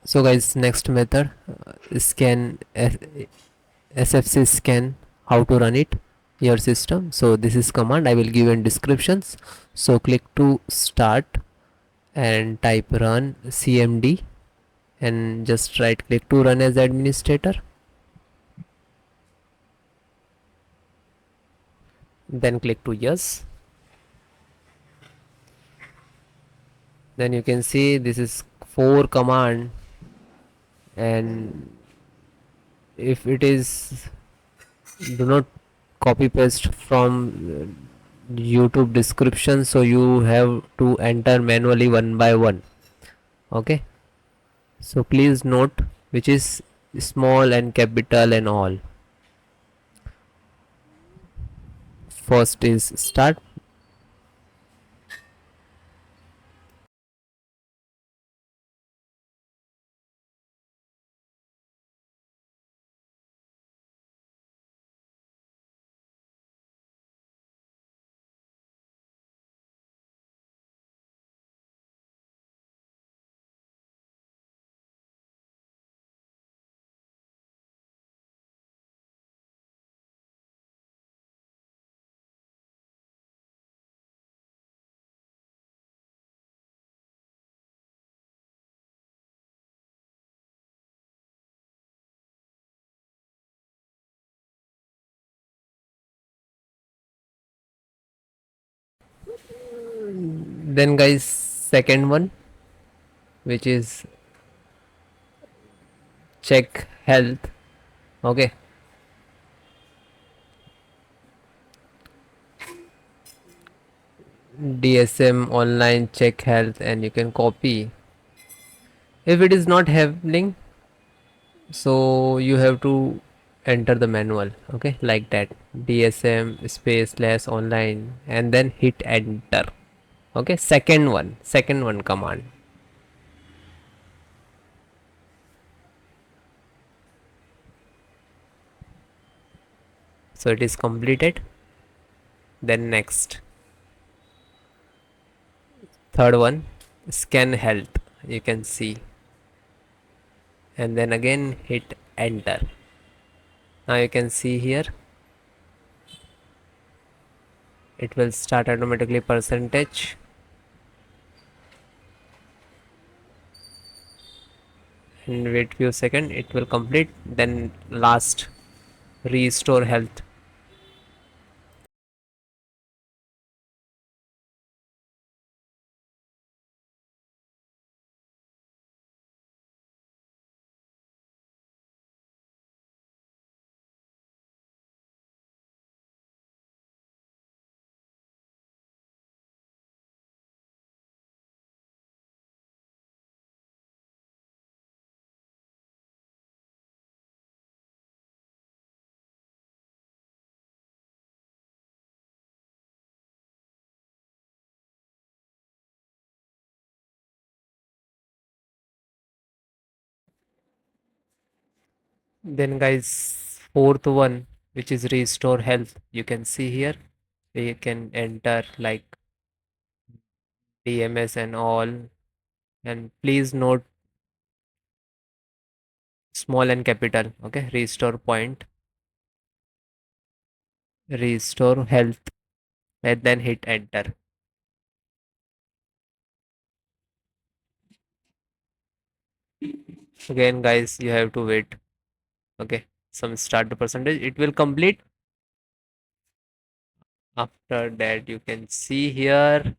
So guys, next method, scan sfc scan, how to run it your system. So this is command I will give in descriptions. So click to start and type run cmd and just right click to run as administrator, then click to yes. Then you can see this is 4 command, and if it is, do not copy paste from YouTube description, so you have to enter manually one by one. Okay, so please note which is small and capital and all. First is start. Then guys, second one, which is check health. Okay, DSM online check health, and you can copy. If it is not happening, so you have to enter the manual. Okay, like that, DSM space less online, and then hit enter. Okay, second one command. So it is completed. Then next, third one, scan health, you can see, and then again hit enter. Now you can see here it will start automatically percentage, and wait few seconds, it will complete. Then last, restore health. Then guys, fourth one, which is restore health, you can see here we can enter like DMS and all, and please note small and capital. Okay, restore point, restore health, and then hit enter. Again guys, you have to wait. Okay, some start the percentage, it will complete. After that you can see here